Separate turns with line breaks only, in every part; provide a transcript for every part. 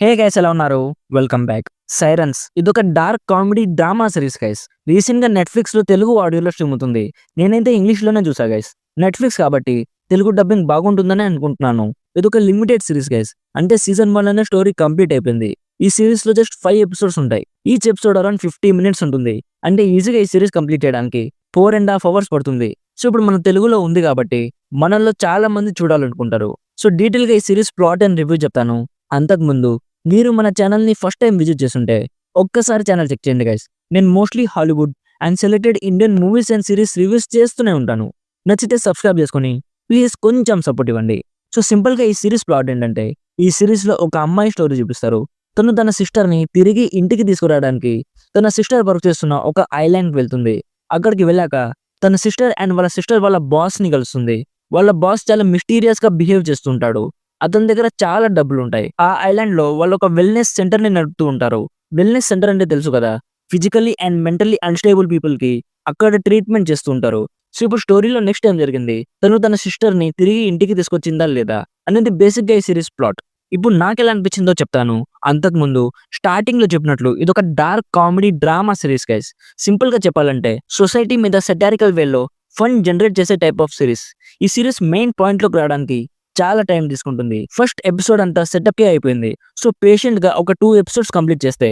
Hey guys, ఎలా ఉన్నారు? Welcome back. Sirens ఇదొక dark comedy drama series guys. Recent గా నెట్ఫ్లిక్స్ లో తెలుగు ఆడియోలో స్ట్రీమ్ అవుతుంది. నేనైతే ఇంగ్లీష్ లోనే చూసా గైస్. నెట్ఫ్లిక్స్ కాబట్టి తెలుగు డబ్బింగ్ బాగుంటుందని అనుకుంటున్నాను. ఇదొక లిమిటెడ్ సిరీస్ గైస్. అంటే సీజన్ 1 అనే స్టోరీ కంప్లీట్ అయిపోయింది. ఈ సిరీస్ లో జస్ట్ 5 ఎపిసోడ్స్ ఉంటాయి. ఈచ్ ఎపిసోడ్ అరౌండ్ 50 మినిట్స్ ఉంటుంది. అంటే ఈజీగా ఈ సిరీస్ కంప్లీట్ చేయడానికి 4.5 అవర్స్ పడుతుంది. సో ఇప్పుడు మన తెలుగులో ఉంది కాబట్టి మనల్లో చాలా మంది చూడాలనుకుంటారు. సో డీటెయిల్ గా ఈ సిరీస్ ప్లాట్ అండ్ రివ్యూ చెప్తాను. అంతకుముందు మీరు మన ఛానల్ని ఫస్ట్ టైం విజిట్ చేస్తుంటే ఒక్కసారి ఛానల్ చెక్ చేయండి గైస్. నేను mostly Hollywood and selected Indian movies and series reviews చేస్తూనే ఉంటాను. నచ్చితే సబ్స్క్రైబ్ చేసుకొని ప్లీజ్ కొంచెం సపోర్ట్ ఇవ్వండి. సో సింపుల్గా ఈ సిరీస్ ప్లాట్ ఏంటంటే, ఈ సిరీస్లో ఒక అమ్మాయి స్టోరీ చూపిస్తారు. తను తన సిస్టర్ని తిరిగి ఇంటికి తీసుకురావడానికి తన సిస్టర్ వర్క్ చేస్తున్న ఒక ఐలాండ్కి వెళ్తుంది. అక్కడికి వెళ్ళాక తన సిస్టర్ అండ్ వాళ్ళ సిస్టర్ వాళ్ళ బాస్ని కలుస్తుంది. వాళ్ళ బాస్ చాలా మిస్టీరియస్గా బిహేవ్ చేస్తుంటాడు. అతని దగ్గర చాలా డబ్బులు ఉంటాయి. ఆ ఐలాండ్ లో వాళ్ళు ఒక వెల్నెస్ సెంటర్ ని నడుపుతూ ఉంటారు. వెల్నెస్ సెంటర్ అంటే తెలుసు కదా, physically and mentally unstable people కి అక్కడ ట్రీట్మెంట్ చేస్తూ ఉంటారు. సో ఇప్పుడు స్టోరీలో నెక్స్ట్ ఏం జరిగింది, తను తన సిస్టర్ ని తిరిగి ఇంటికి తీసుకొచ్చిందా లేదా అనేది బేసిక్ గా ఈ సిరీస్ ప్లాట్. ఇప్పుడు నాకు ఎలా అనిపించిందో చెప్తాను. అంతకుముందు స్టార్టింగ్ లో చెప్పినట్లు ఇది ఒక dark comedy drama series guys. Simple గా చెప్పాలంటే సొసైటీ మీద సెటారికల్ వేలో ఫన్ జనరేట్ చేసే టైప్ ఆఫ్ సిరీస్. ఈ సిరీస్ మెయిన్ పాయింట్ లోకి రావడానికి చాలా టైం తీసుకుంటుంది. ఫస్ట్ ఎపిసోడ్ అంతా సెటప్కే అయిపోయింది. సో పేషెంట్ గా ఒక 2 ఎపిసోడ్స్ కంప్లీట్ చేస్తే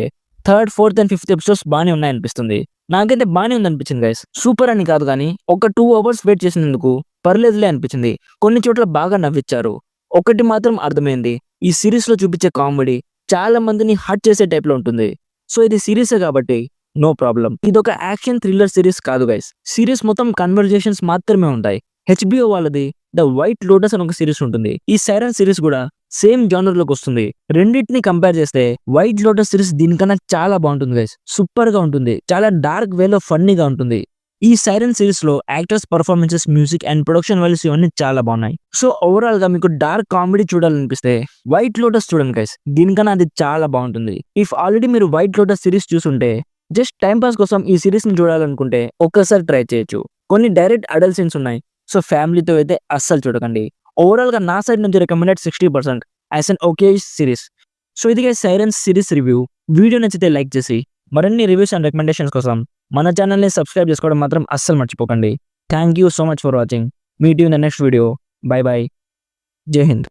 third, fourth and fifth episodes బాగానే ఉన్నాయనిపిస్తుంది. నాకైతే బాగానే ఉందనిపించింది గైస్. సూపర్ అని కాదు కానీ ఒక 2 అవర్స్ వెయిట్ చేసినందుకు పర్లేదులే అనిపించింది. కొన్ని చోట్ల బాగా నవ్విచ్చారు. ఒకటి మాత్రం అర్థమైంది, ఈ సిరీస్ లో చూపించే కామెడీ చాలా మందిని హర్ట్ చేసే టైప్ లో ఉంటుంది. సో ఇది సిరీసే కాబట్టి నో ప్రాబ్లం. ఇది ఒక యాక్షన్ థ్రిల్లర్ సిరీస్ కాదు గైస్. సిరీస్ మొత్తం కన్వర్జేషన్స్ మాత్రమే ఉంటాయి. హెచ్బిఓ వాళ్ళది ద వైట్ లోటస్ అని ఒక సిరీస్ ఉంటుంది. ఈ సైరన్ సిరీస్ కూడా సేమ్ జానర్ లోకి వస్తుంది. రెండింటిని కంపేర్ చేస్తే వైట్ లోటస్ సిరీస్ దీనికన్నా చాలా బాగుంటుంది గైస్. సూపర్ గా ఉంటుంది. చాలా డార్క్ వేలో ఫన్నీగా ఉంటుంది. ఈ సైరన్ సిరీస్ లో actors performances, music and production values ఇవన్నీ చాలా బాగున్నాయి. సో ఓవరాల్ గా మీకు డార్క్ కామెడీ చూడాలనిపిస్తే వైట్ లోటస్ చూడండి గైస్. దీనికన్నా అది చాలా బాగుంటుంది. ఇఫ్ ఆల్రెడీ మీరు వైట్ లోటస్ సిరీస్ చూసుంటే జస్ట్ టైం పాస్ కోసం ఈ సిరీస్ ని చూడాలనుకుంటే ఒక్కసారి ట్రై చేయొచ్చు. కొన్ని డైరెక్ట్ అడల్ట్ సీన్స్ ఉన్నాయి. సో ఫ్యామిలీతో అయితే అస్సలు చూడకండి. ఓవరాల్ గా నా సైడ్ నుంచి recommended 60% as an okay series. So ఇది సైరన్స్ సిరీస్ రివ్యూ. వీడియో నచ్చితే లైక్ చేసి మరిన్ని రివ్యూస్ అండ్ రికమెండేషన్స్ కోసం మన ఛానల్ని సబ్స్క్రైబ్ చేసుకోవడం మాత్రం అస్సలు మర్చిపోకండి. Thank you so much for watching. Meet you in the next video. By by. జై హింద్.